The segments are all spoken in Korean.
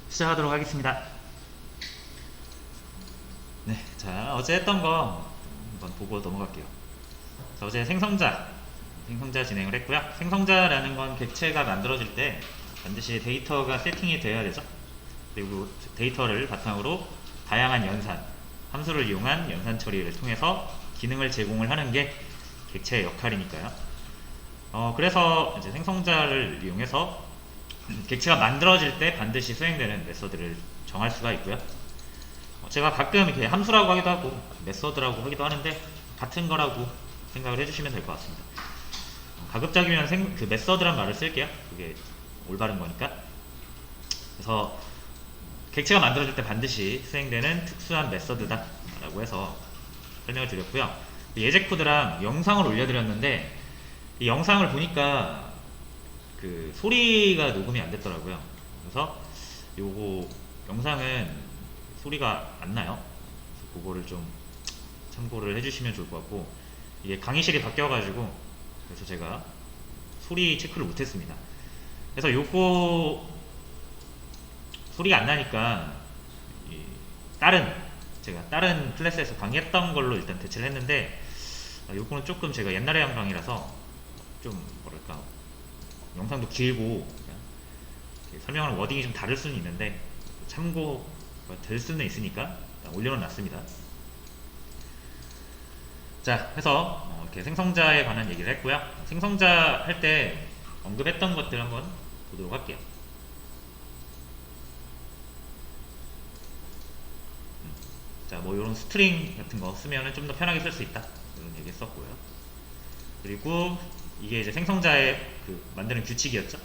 시작하도록 하겠습니다. 네, 자 어제 했던 거 한번 보고 넘어갈게요. 자, 어제 생성자 진행을 했고요. 생성자라는 건 객체가 만들어질 때 반드시 데이터가 세팅이 되어야 되죠. 그리고 데이터를 바탕으로 다양한 연산, 함수를 이용한 연산 처리를 통해서 기능을 제공을 하는 게 객체의 역할이니까요. 그래서 이제 생성자를 이용해서 객체가 만들어질 때 반드시 수행되는 메서드를 정할 수가 있고요. 제가 가끔 이렇게 함수라고 하기도 하고 메서드라고 하기도 하는데 같은 거라고 생각을 해주시면 될 것 같습니다. 가급적이면 그 메서드란 말을 쓸게요. 그게 올바른 거니까. 그래서 객체가 만들어질 때 반드시 수행되는 특수한 메서드다 라고 해서 설명을 드렸고요. 예제 코드랑 영상을 올려드렸는데 이 영상을 보니까 그 소리가 녹음이 안 됐더라고요. 그래서 요거 영상은 소리가 안 나요. 그거를 좀 참고를 해주시면 좋을 것 같고, 이게 강의실이 바뀌어가지고 그래서 제가 소리 체크를 못했습니다. 그래서 요거 소리가 안 나니까 제가 다른 클래스에서 강의했던 걸로 일단 대체를 했는데, 요거는 조금 제가 옛날에 한 강의라서 좀 뭐랄까 영상도 길고 설명하는 워딩이 좀 다를 수는 있는데 참고가 될 수는 있으니까 올려는 놨습니다. 자, 해서 이렇게 생성자에 관한 얘기를 했고요. 생성자 할 때 언급했던 것들 한번 보도록 할게요. 자, 뭐 이런 스트링 같은 거 쓰면은 좀 더 편하게 쓸 수 있다, 이런 얘기 했었고요. 그리고 이게 이제 생성자의 그 만드는 규칙이었죠.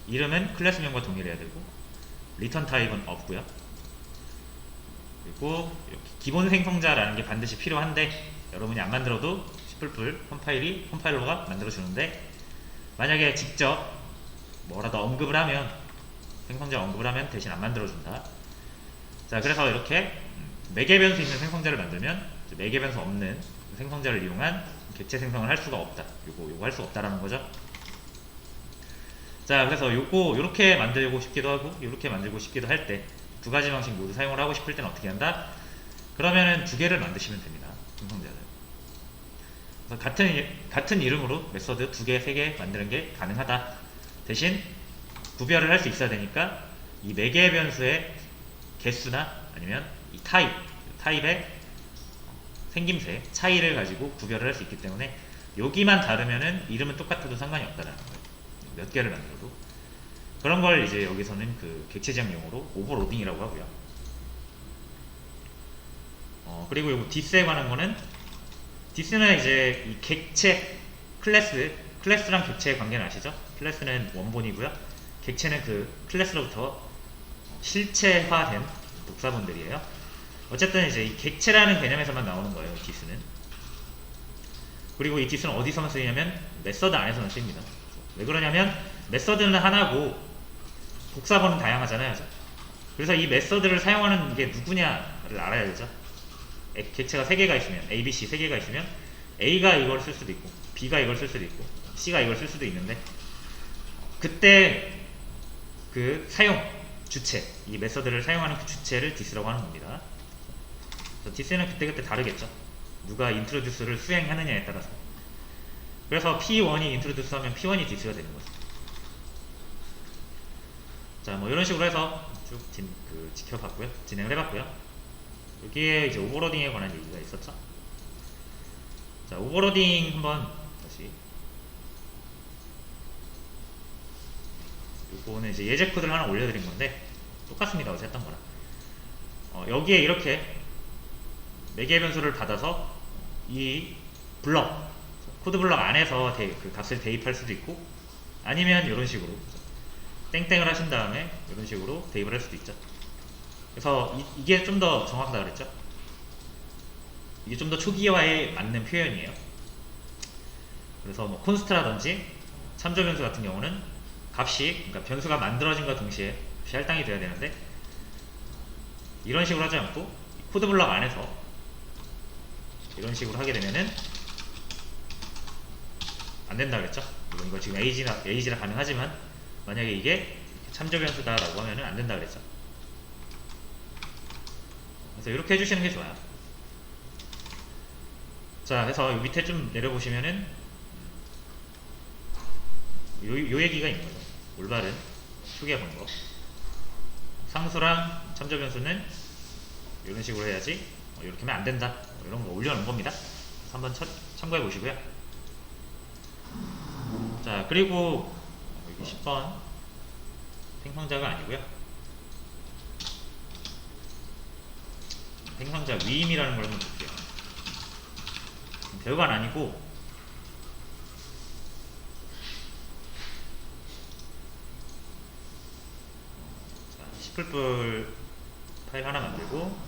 이름은 클래스명과 동일해야 되고 리턴 타입은 없고요. 그리고 이렇게 기본 생성자라는 게 반드시 필요한데 여러분이 안 만들어도 C++ 컴파일러가 만들어주는데, 만약에 직접 뭐라도 언급을 하면, 생성자 언급을 하면 대신 안 만들어준다. 자, 그래서 이렇게 매개 변수 있는 생성자를 만들면 매개 변수 없는 생성자를 이용한 객체 생성을 할 수가 없다. 요거 할 수가 없다라는 거죠. 자, 그래서 요렇게 만들고 싶기도 하고 요렇게 만들고 싶기도 할 때 두 가지 방식 모두 사용을 하고 싶을 때는 어떻게 한다? 그러면은 두 개를 만드시면 됩니다. 생성자를. 그래서 같은 이름으로 메서드 두 개, 세 개 만드는 게 가능하다. 대신 구별을 할 수 있어야 되니까 이 매개 변수의 개수나 아니면 이 타입의 생김새 차이를 가지고 구별을 할 수 있기 때문에 여기만 다르면은 이름은 똑같아도 상관이 없다는 거예요. 몇 개를 만들어도. 그런 걸 이제 여기서는 그 객체 지향 용어로 오버로딩이라고 하고요. 그리고 요거 디스에 관한 거는, 디스는 이제 이 객체 클래스랑 객체의 관계는 아시죠? 클래스는 원본이고요. 객체는 그 클래스로부터 실체화된 복사본들이에요. 어쨌든 이제 이 객체라는 개념에서만 나오는 거예요, 디스는. 그리고 이 디스는 어디서만 쓰이냐면 메서드 안에서만 쓰입니다. 왜 그러냐면 메서드는 하나고 복사본은 다양하잖아요. 그래서 이 메서드를 사용하는 게 누구냐를 알아야 되죠. 객체가 3개가 있으면, A, B, C 3개가 있으면 A가 이걸 쓸 수도 있고 B가 이걸 쓸 수도 있고 C가 이걸 쓸 수도 있는데, 그때 그 사용 주체, 이 메서드를 사용하는 그 주체를 디스라고 하는 겁니다. 그래서 디스는 그때그때 다르겠죠. 누가 인트로듀스를 수행하느냐에 따라서. 그래서 P1이 인트로듀스 하면 P1이 디스가 되는 거죠. 자, 뭐 이런 식으로 해서 쭉 지켜봤고요. 진행을 해봤고요. 여기에 이제 오버로딩에 관한 얘기가 있었죠. 자, 오버로딩 한번 다시. 요거는 이제 예제 코드를 하나 올려드린 건데 똑같습니다. 어제 했던 거랑. 여기에 이렇게 매개 변수를 받아서 이 코드 블럭 안에서 그 값을 대입할 수도 있고, 아니면 이런 식으로 땡땡을 하신 다음에 이런 식으로 대입을 할 수도 있죠. 그래서 이게 좀 더 정확하다 그랬죠. 이게 좀 더 초기화에 맞는 표현이에요. 그래서 뭐 콘스트라든지 참조 변수 같은 경우는 그러니까 변수가 만들어진과 동시에 값이 할당이 돼야 되는데, 이런 식으로 하지 않고 코드 블럭 안에서 이런 식으로 하게 되면은 안 된다 그랬죠. 이거 지금 에이지라 가능하지만 만약에 이게 참조 변수다라고 하면은 안 된다 그랬죠. 그래서 이렇게 해주시는 게 좋아요. 자, 그래서 요 밑에 좀 내려보시면은 요 얘기가 있는 거죠. 올바른 초기화 방법. 상수랑 참조 변수는 이런 식으로 해야지 이렇게 하면 안 된다. 이런 거 올려놓은 겁니다. 한번 참고해 보시고요. 자, 그리고 여기 10번 생성자가 아니고요. 생성자 위임이라는 걸 한번 볼게요. 별거 아니고 자, 10불 파일 하나 만들고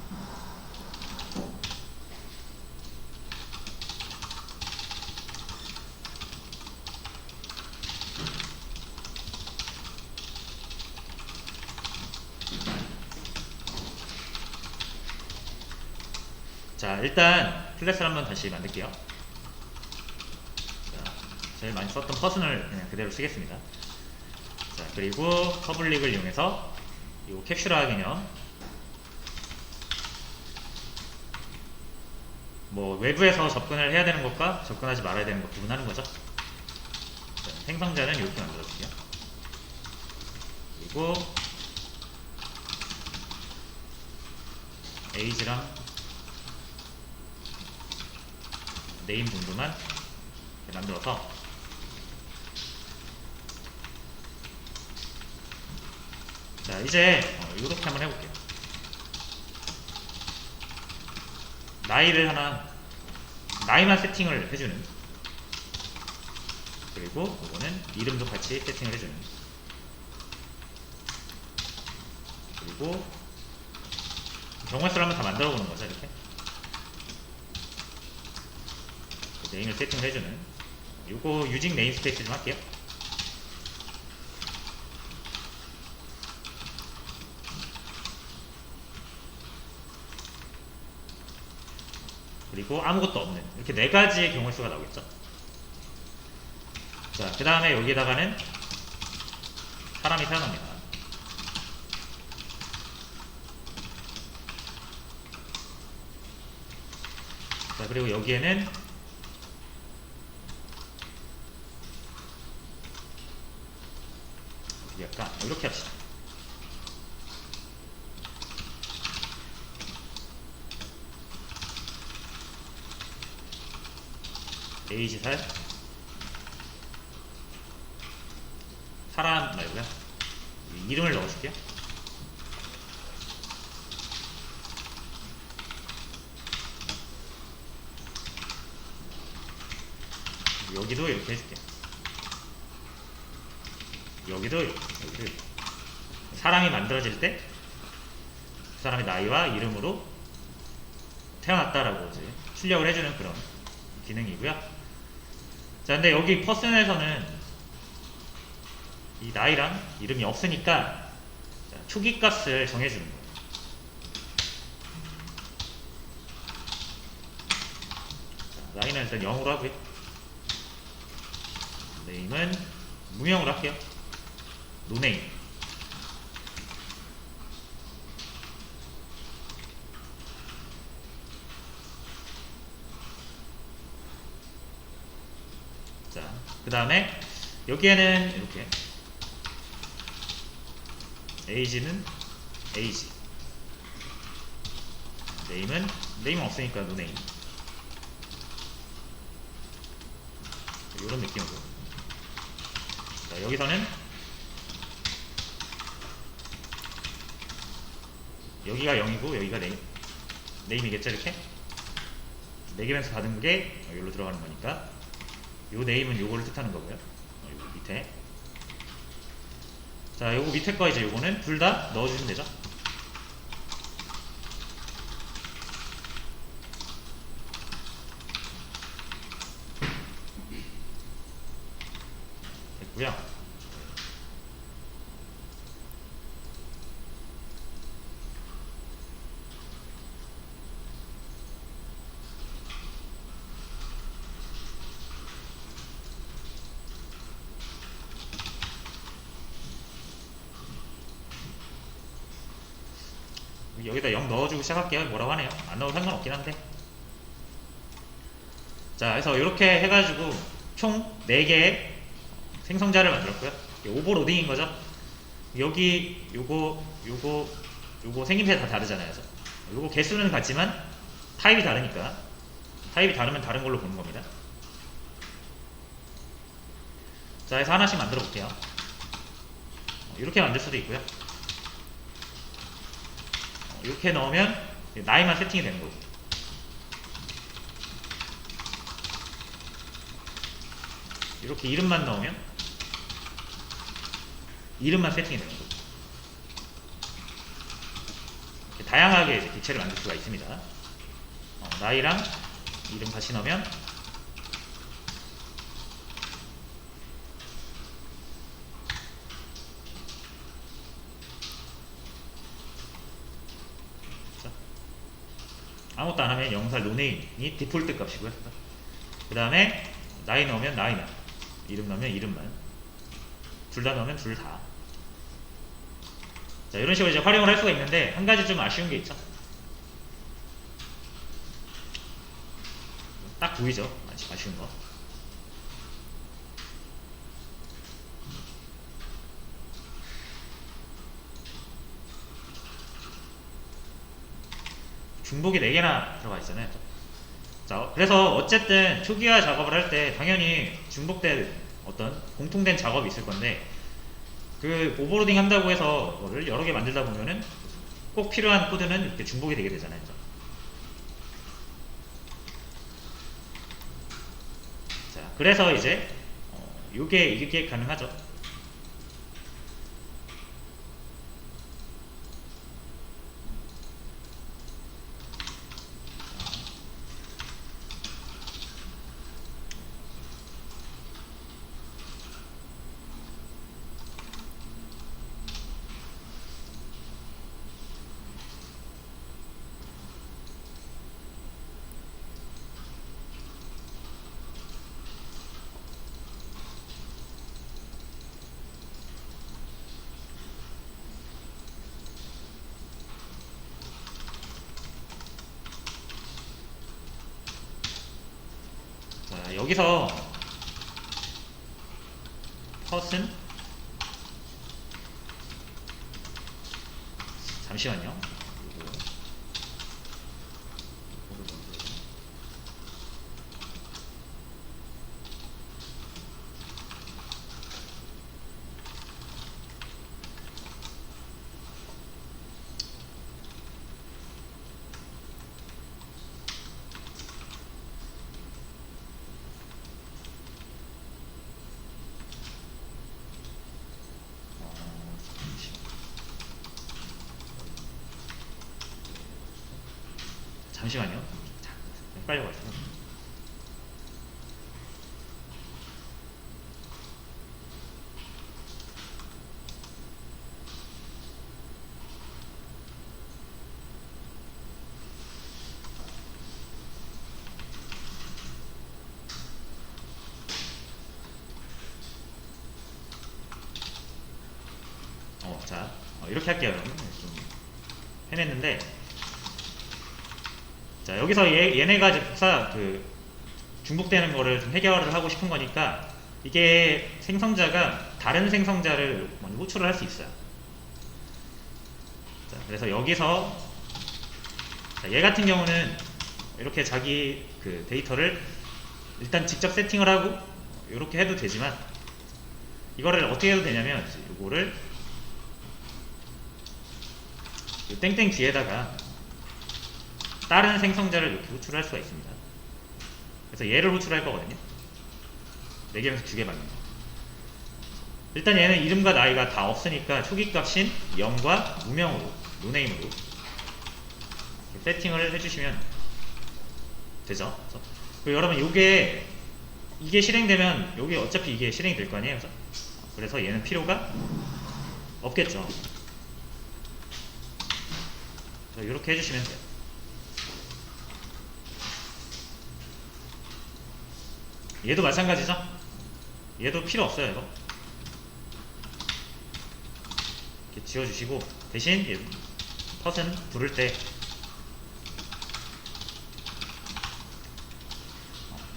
자, 일단 클래스를 한번 다시 만들게요. 자, 제일 많이 썼던 퍼슨을 그냥 그대로 쓰겠습니다. 자, 그리고 퍼블릭을 이용해서 이 캡슐화 개념, 뭐 외부에서 접근을 해야 되는 것과 접근하지 말아야 되는 것 구분하는 거죠. 자, 생성자는 이렇게 만들어줄게요. 그리고 age랑 네임 정도만 만들어서 자, 이제 이렇게 한번 해볼게요. 나이를 하나, 나이만 세팅을 해주는, 그리고 이거는 이름도 같이 세팅을 해주는, 그리고 경우수를 한번 다 만들어 보는 거죠. 이렇게 네임을 세팅을 해주는, 요거 유징 네임스페이스 좀 할게요. 그리고 아무것도 없는, 이렇게 4가지의 경우의 수가 나오겠죠. 자, 그 다음에 여기에다가는 사람이 태어납니다. 자, 그리고 여기에는 약간 이렇게 합시다. 에이지 살 사람 말고요. 이름을 넣어줄게요. 여기도 이렇게 해줄게요. 여기도 이렇게, 여기도 이렇게. 사람이 만들어질 때 그 사람의 나이와 이름으로 태어났다라고 이제 출력을 해주는 그런 기능이고요. 자, 근데 여기 퍼슨에서는 이 나이랑 이름이 없으니까 초기 값을 정해주는 거예요. 자, 나이는 일단 0으로 하고요. 네임은 무명으로 할게요. 노네임. 자, 그 다음에 여기에는 이렇게 age는 age, 네임은 네임은 없으니까 노네임. 이런 느낌으로. 자, 여기서는 여기가 0이고 여기가 네임이겠죠. 이렇게 4개면서 받은 게 여기로 들어가는 거니까 요 네임은 요거를 뜻하는 거고요. 요 밑에. 자, 요거 밑에 거 이제 요거는 둘 다 넣어주시면 되죠. 됐고요. 여기다 0 넣어주고 시작할게요. 뭐라고 하네요. 안 넣어도 상관없긴 한데. 자, 그래서 이렇게 해가지고 총 4개의 생성자를 만들었고요. 오버로딩인 거죠. 여기 요거 생김새 다 다르잖아요. 그래서 요거 개수는 같지만 타입이 다르니까 타입이 다르면 다른 걸로 보는 겁니다. 자, 그래서 하나씩 만들어 볼게요. 이렇게 만들 수도 있고요. 이렇게 넣으면 나이만 세팅이 되는 거고, 이렇게 이름만 넣으면 이름만 세팅이 되는 거고, 이렇게 다양하게 이제 객체를 만들 수가 있습니다. 나이랑 이름 같이 넣으면 아무것도 안 하면 영사 노네임이 디폴트 값이고요. 그 다음에 나이 넣으면 나이만, 이름 넣으면 이름만, 둘 다 넣으면 둘 다. 자, 이런 식으로 이제 활용을 할 수가 있는데, 한 가지 좀 아쉬운 게 있죠. 딱 보이죠? 아쉬운 거. 중복이 4개나 들어가 있잖아요. 자, 그래서 어쨌든 초기화 작업을 할 때 당연히 중복된 어떤 공통된 작업이 있을 건데, 그 오버로딩 한다고 해서 그거를 여러 개 만들다 보면은 꼭 필요한 코드는 이렇게 중복이 되게 되잖아요. 자, 그래서 이제 이게 가능하죠. 자, 여기서 컷은 잠시만요. 잠시만요. 자, 빨리 와주세요. 자, 이렇게 할게요. 좀 해냈는데, 자, 여기서 얘네가 그 중복되는 거를 좀 해결을 하고 싶은 거니까, 이게 생성자가 다른 생성자를 먼저 호출을 할 수 있어요. 자, 그래서 여기서 자, 얘 같은 경우는 이렇게 자기 그 데이터를 일단 직접 세팅을 하고 이렇게 해도 되지만, 이거를 어떻게 해도 되냐면 이거를 땡땡 뒤에다가 다른 생성자를 이렇게 호출할 수가 있습니다. 그래서 얘를 호출할 거거든요. 4개에서 2개 받는 거. 일단 얘는 이름과 나이가 다 없으니까 초기 값인 0과 무명으로, 노네임으로 세팅을 해주시면 되죠. 그리고 여러분 이게 실행되면 여기 어차피 이게 실행이 될 거 아니에요. 그래서 얘는 필요가 없겠죠. 이렇게 해주시면 돼요. 얘도 마찬가지죠. 얘도 필요 없어요. 이거 이렇게 지워주시고, 대신 얘 컷은 부를 때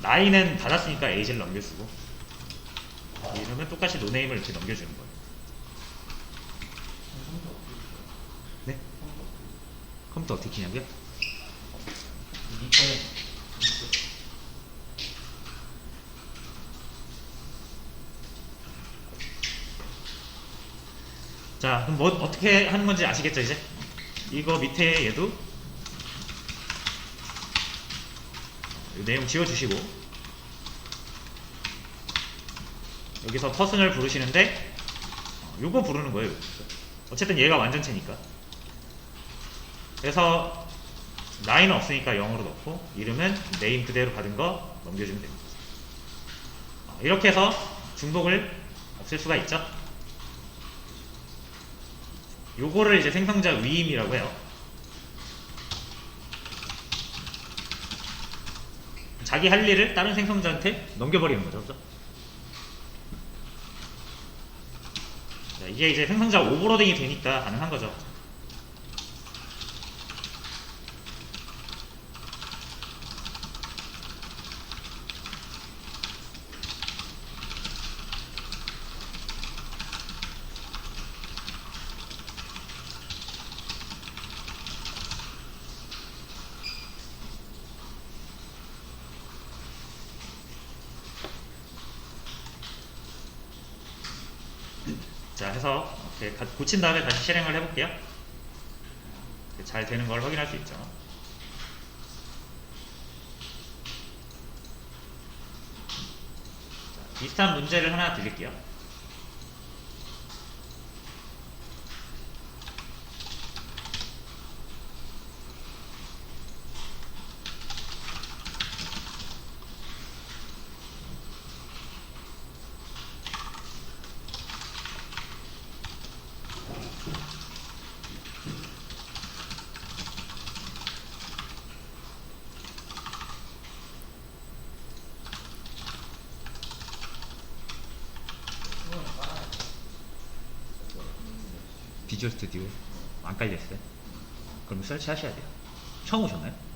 나이는 받았으니까 에이지를 넘겨주고 이러면 똑같이 노네임을 이렇게 넘겨주는 거예요. 네? 컴퓨터 어떻게 키냐고요? 자, 그럼 뭐 어떻게 하는 건지 아시겠죠 이제? 이거 밑에 얘도 이 내용 지워주시고 여기서 퍼슨을 부르시는데 요거 부르는 거예요. 어쨌든 얘가 완전체니까. 그래서 나이는 없으니까 0으로 넣고 이름은 네임 그대로 받은 거 넘겨주면 됩니다. 이렇게 해서 중복을 없앨 수가 있죠. 요거를 이제 생성자 위임이라고 해요. 자기 할 일을 다른 생성자한테 넘겨버리는 거죠. 그죠? 자, 이게 이제 생성자 오버로딩이 되니까 가능한 거죠. 자, 해서 이렇게 고친 다음에 다시 실행을 해볼게요. 잘 되는 걸 확인할 수 있죠. 자, 비슷한 문제를 하나 드릴게요. 비주얼 스튜디오 안 깔렸어요? 그럼 설치 하셔야 돼요. 처음 오셨나요?